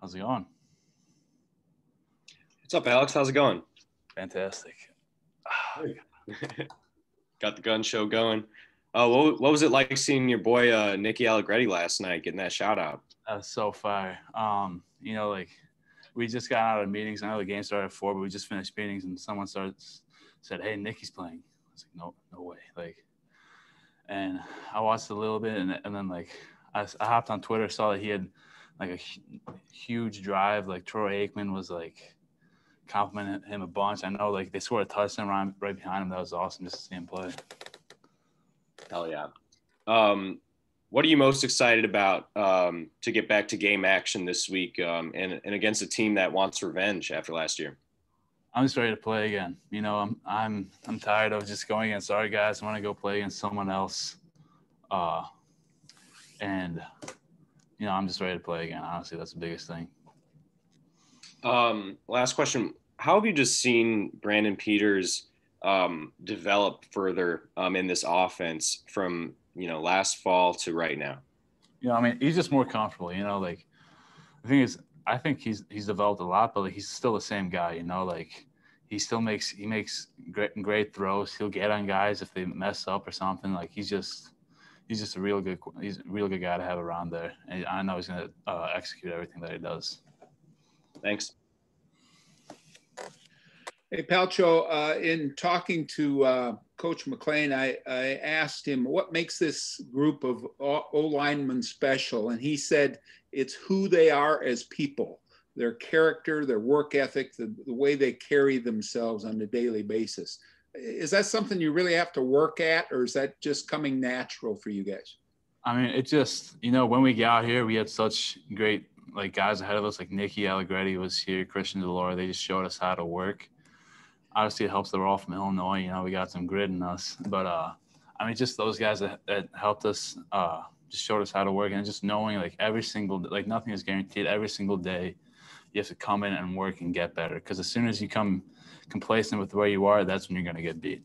How's it going? What's up, Alex? How's it going? Fantastic. Got the gun show going. What was it like seeing your boy Nicky Allegretti last night, getting that shout out? That was so fire. Like we just got out of meetings. I know the game started at 4, but we just finished meetings, and someone said, "Hey, Nicky's playing." I was like, "No way!" And I watched a little bit, and then I hopped on Twitter, saw that he had a huge drive. Like Troy Aikman was complimented him a bunch. I know they scored a touchdown right behind him. That was awesome just to see him play. Hell yeah. What are you most excited about to get back to game action this week and against a team that wants revenge after last year? I'm just ready to play again. I'm tired of just going against our guys. I want to go play against someone else. I'm just ready to play again. Honestly, that's the biggest thing. Last question. How have you just seen Brandon Peters develop further in this offense from, last fall to right now? He's just more comfortable, the thing is, I think he's developed a lot, but he's still the same guy, he still makes great throws. He'll get on guys if they mess up or something. He's just a real good guy to have around there. And I know he's going to execute everything that he does. Thanks. Hey, Palcho, in talking to Coach McLean, I asked him what makes this group of O-linemen special, and he said it's who they are as people, their character, their work ethic, the way they carry themselves on a daily basis. Is that something you really have to work at, or is that just coming natural for you guys? It just, when we got here, we had such great guys ahead of us, like Nicky Allegretti was here, Christian DeLore. They just showed us how to work. Obviously, it helps that we're all from Illinois. We got some grit in us. But, just those guys that helped us, just showed us how to work. And just knowing, every single – nothing is guaranteed. Every single day, you have to come in and work and get better. Because as soon as you come complacent with where you are, that's when you're going to get beat.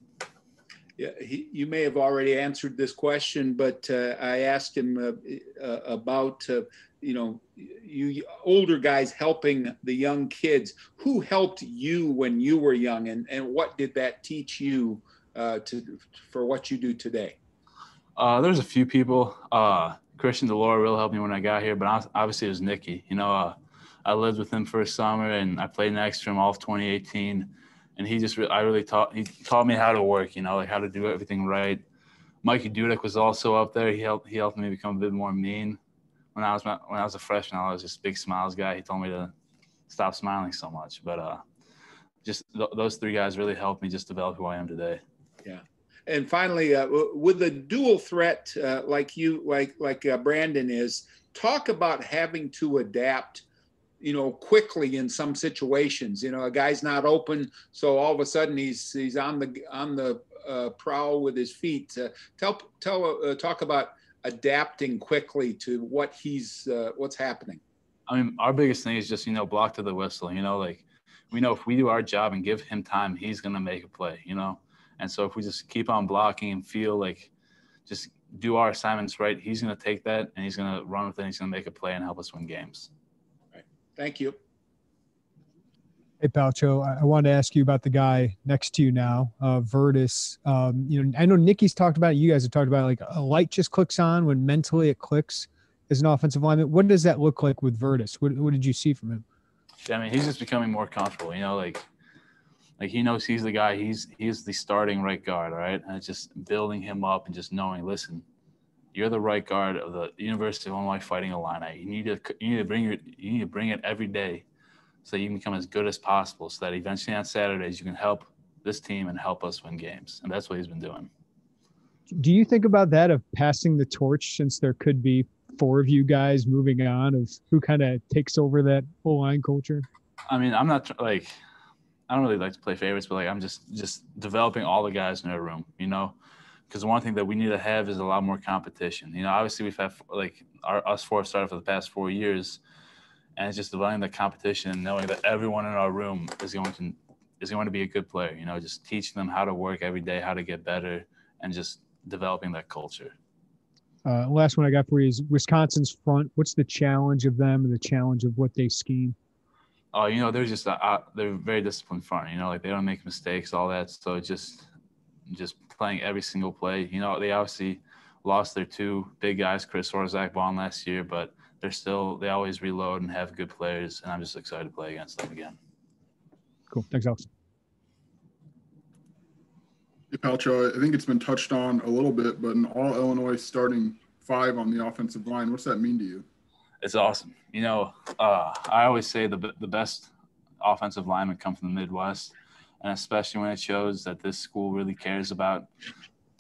Yeah, you may have already answered this question, but I asked him about you older guys helping the young kids. Who helped you when you were young, and what did that teach you for what you do today? There's a few people. Christian DeLore really helped me when I got here, but obviously it was Nicky. I lived with him for a summer, and I played next to him all of 2018. And he taught me how to work, how to do everything right. Mikey Dudek was also up there. He helped me become a bit more mean. When I was a freshman, I was just a big smiles guy. He told me to stop smiling so much. But those three guys really helped me just develop who I am today. Yeah. And finally, with the dual threat like Brandon is, talk about having to adapt quickly in some situations. A guy's not open, so all of a sudden he's on the prowl with his feet. Talk about adapting quickly to what's happening. Our biggest thing is just block to the whistle. We know if we do our job and give him time, he's gonna make a play. And so if we just keep on blocking and feel just do our assignments right, he's gonna take that and he's gonna run with it. And he's gonna make a play and help us win games. Thank you. Hey, Palcho, I wanted to ask you about the guy next to you now, Vertis. I know Nicky's talked about it. You guys have talked about a light just clicks on when mentally it clicks as an offensive lineman. What does that look like with Vertis? What did you see from him? Yeah, he's just becoming more comfortable. He knows he's the guy. He's the starting right guard, all right? And it's just building him up and just knowing, listen, you're the right guard of the University of Illinois Fighting Illini. You need to bring it every day, so you can become as good as possible. So that eventually on Saturdays you can help this team and help us win games, and that's what he's been doing. Do you think about that of passing the torch, since there could be 4 of you guys moving on, of who kind of takes over that O-line culture? I'm not I don't really like to play favorites, but I'm just developing all the guys in our room, Because one thing that we need to have is a lot more competition. Obviously we've had us 4 started for the past 4 years, and it's just developing the competition and knowing that everyone in our room is going to be a good player. Just teaching them how to work every day, how to get better, and just developing that culture. Last one I got for you is Wisconsin's front. What's the challenge of them and the challenge of what they scheme? Oh, they're just they're very disciplined front. Like they don't make mistakes, all that. So just playing every single play. They obviously lost their two big guys, Chris Orzak, Bond last year, but they always reload and have good players, and I'm just excited to play against them again. Cool. Thanks, Alex. Hey, Palcho, I think it's been touched on a little bit, but an all-Illinois starting 5 on the offensive line, what's that mean to you? It's awesome. I always say the best offensive linemen come from the Midwest, and especially when it shows that this school really cares about,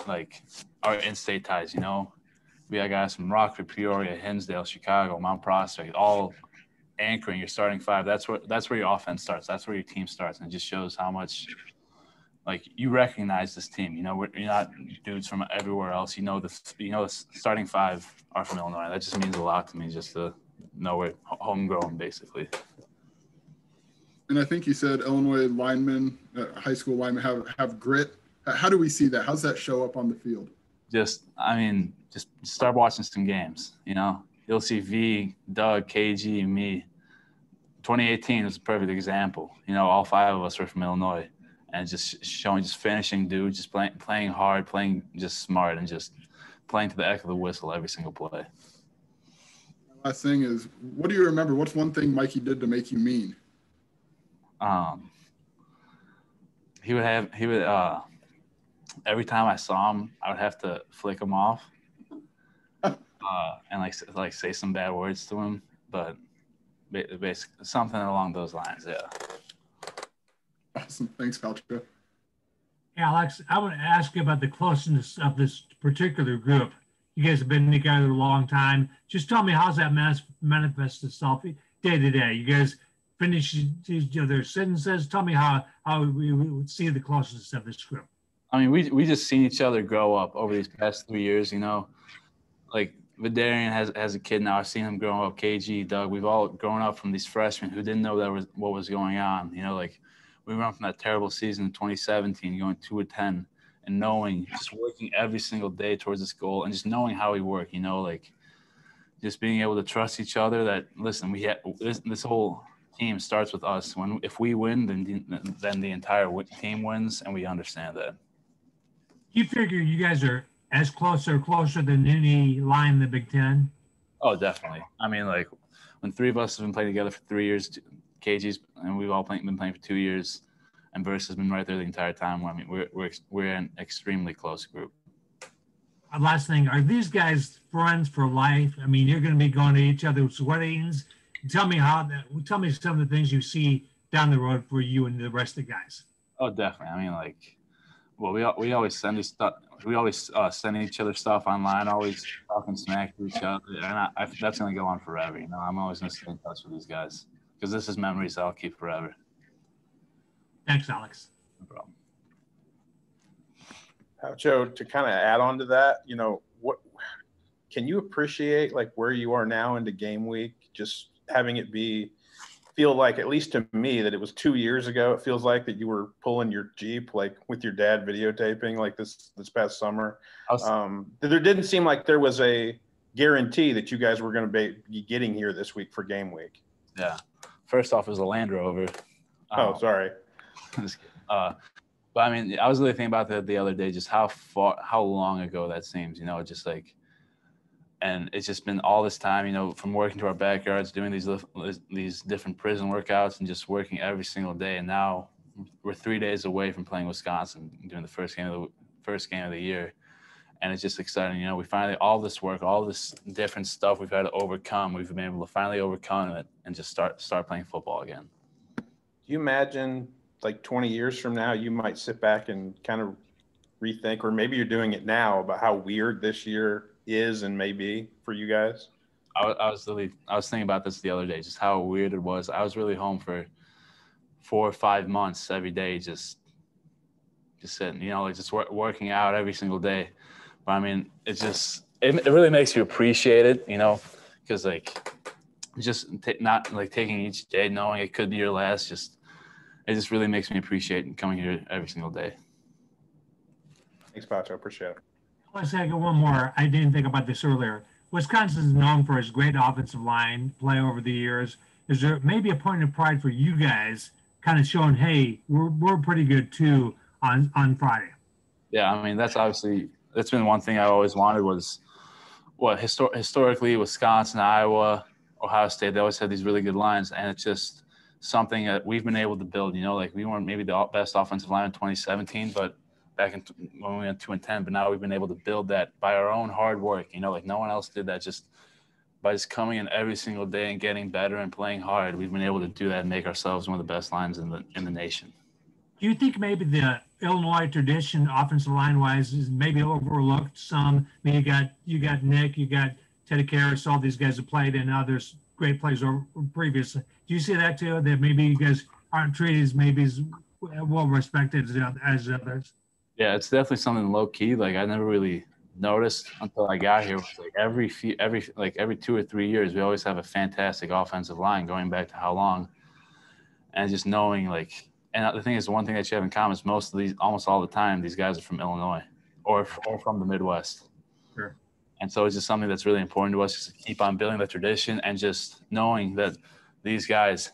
like, our in-state ties, We got guys from Rockford, Peoria, Hinsdale, Chicago, Mount Prospect, all anchoring your starting 5. That's where your offense starts. That's where your team starts, and it just shows how much – like you recognize this team, you're not dudes from everywhere else. The starting 5 are from Illinois. That just means a lot to me, just to know we're homegrown, basically. And I think you said Illinois linemen, high school linemen have grit. How do we see that? How's that show up on the field? Just Start watching some games. You'll see V, Doug, KG, and me. 2018 is a perfect example. All 5 of us were from Illinois. And just finishing dudes, just playing hard, playing just smart, and just playing to the echo of the whistle every single play. Last thing is, what do you remember? What's one thing Mikey did to make you mean? He would every time I saw him, I would have to flick him off, and like say some bad words to him, but basically something along those lines, yeah. Awesome. Thanks, Palcho. Alex, I want to ask you about the closeness of this particular group. You guys have been together a long time. Just tell me, how's that manifest itself day to day? You guys finish their sentences. Tell me how we would see the closeness of this group. I mean, we just seen each other grow up over these past 3 years. Like Vidarian has a kid now. I've seen him grow up. KG, Doug, we've all grown up from these freshmen who didn't know what was going on. Like. We went from that terrible season in 2017, going 2-10, and just working every single day towards this goal, and just knowing how we work. Like just being able to trust each other. That listen, we have this whole team starts with us. If we win, then the entire team wins, and we understand that. You figure you guys are as closer than any line in the Big Ten? Oh, definitely. I mean, like when 3 of us have been playing together for 3 years. KG's and we've all been playing for 2 years, and Vertis has been right there the entire time. I mean, we're an extremely close group. Last thing, are these guys friends for life? I mean, you're going to be going to each other's weddings. Tell me some of the things you see down the road for you and the rest of the guys. Oh, definitely. I mean, we always send each stuff. We always send each other stuff online, always talking smack to each other, and that's going to go on forever. I'm always going to stay in touch with these guys, because this is memories I'll keep forever. Thanks, Alex. No problem. Joe, to kind of add on to that, what can you appreciate like where you are now into game week, just having it feel like, at least to me, that it was 2 years ago. It feels like that you were pulling your Jeep like with your dad videotaping like this past summer. There didn't seem like there was a guarantee that you guys were going to be getting here this week for game week. Yeah. First off, it was a Land Rover. Sorry. But I mean, I was really thinking about that the other day, just how long ago that seems, just like, and it's just been all this time, from working to our backyards, doing these different prison workouts and just working every single day. And now we're 3 days away from playing Wisconsin, doing the first game of the year. And it's just exciting. We finally, all this work, all this different stuff we've had to overcome, we've been able to finally overcome it and just start playing football again. Do you imagine like 20 years from now, you might sit back and kind of rethink, or maybe you're doing it now, about how weird this year is and may be for you guys? I was thinking about this the other day, just how weird it was. I was really home for 4 or 5 months every day, just sitting, just working out every single day. But I mean, it really makes you appreciate it, because not like taking each day, knowing it could be your last, it just really makes me appreciate coming here every single day. Thanks, Pacho. Appreciate it. Let's say I got one more. I didn't think about this earlier. Wisconsin is known for its great offensive line play over the years. Is there maybe a point of pride for you guys kind of showing, hey, we're pretty good too on Friday? Yeah, I mean, that's been one thing I always wanted was historically Wisconsin, Iowa, Ohio State, they always had these really good lines, and it's just something that we've been able to build. Like we weren't maybe the best offensive line in 2017, but when we went 2-10, but now we've been able to build that by our own hard work. Like no one else did that. Just by just coming in every single day and getting better and playing hard, we've been able to do that and make ourselves one of the best lines in the nation. Do you think maybe the Illinois tradition, offensive line wise, is maybe overlooked some? I mean, you got Nick, you got Teddy Karras, all these guys have played, and others great players over previously. Do you see that too? That maybe you guys aren't treated as maybe as well respected as others? Yeah, it's definitely something low key. Like I never really noticed until I got here. Like every 2 or 3 years, we always have a fantastic offensive line going back to how long, and just knowing and the thing is, the one thing that you have in common is almost all the time, these guys are from Illinois or from the Midwest. Sure. And so it's just something that's really important to us, just to keep on building the tradition and just knowing that these guys,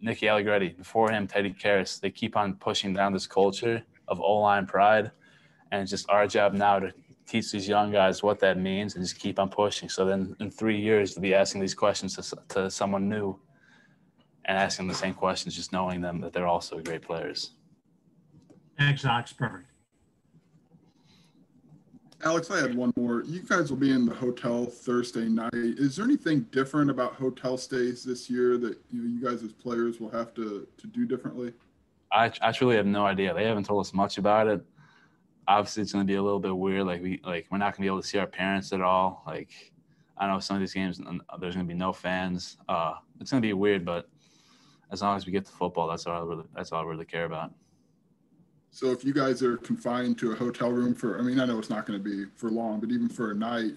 Nicky Allegretti, before him, Teddy Karras, they keep on pushing down this culture of O-line pride. And it's just our job now to teach these young guys what that means and just keep on pushing. So then in 3 years, to be asking these questions to someone new and asking the same questions, just knowing them that they're also great players. Thanks, Alex. Perfect. Alex, I had one more. You guys will be in the hotel Thursday night. Is there anything different about hotel stays this year that you guys as players will have to do differently? I truly have no idea. They haven't told us much about it. Obviously, it's going to be a little bit weird. We're not going to be able to see our parents at all. I know some of these games, there's going to be no fans. It's going to be weird, but as long as we get to football, that's all I really care about. So if you guys are confined to a hotel room I know it's not going to be for long, but even for a night,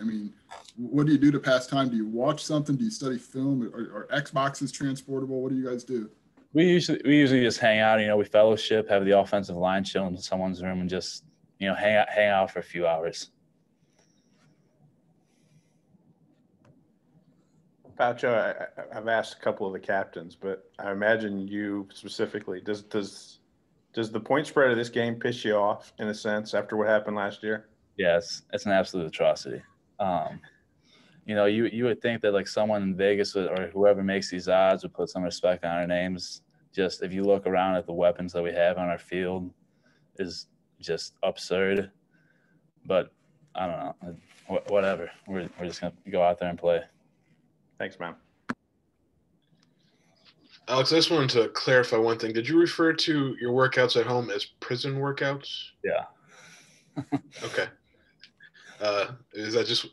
what do you do to pass time? Do you watch something? Do you study film? Are Xboxes transportable? What do you guys do? We usually just hang out. We fellowship, have the offensive line chill in someone's room, and just hang out for a few hours. Palcho, I've asked a couple of the captains, but I imagine you specifically. Does the point spread of this game piss you off in a sense after what happened last year? Yes, it's an absolute atrocity. You would think that someone in Vegas or whoever makes these odds would put some respect on our names. Just if you look around at the weapons that we have on our field, is just absurd. But I don't know. Whatever. We're just gonna go out there and play. Thanks, man. Alex, I just wanted to clarify one thing. Did you refer to your workouts at home as prison workouts? Yeah. Okay. Is that just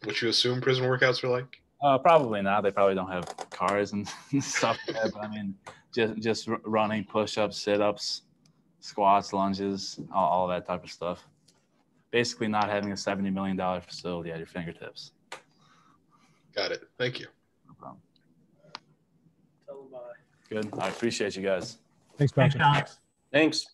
what you assume prison workouts are like? Probably not. They probably don't have cars and stuff like that. But just running, push-ups, sit-ups, squats, lunges, all that type of stuff. Basically, not having a $70 million facility at your fingertips. Got it. Thank you. No problem. Good. I appreciate you guys. Thanks, Patrick. Thanks, Alex. Thanks.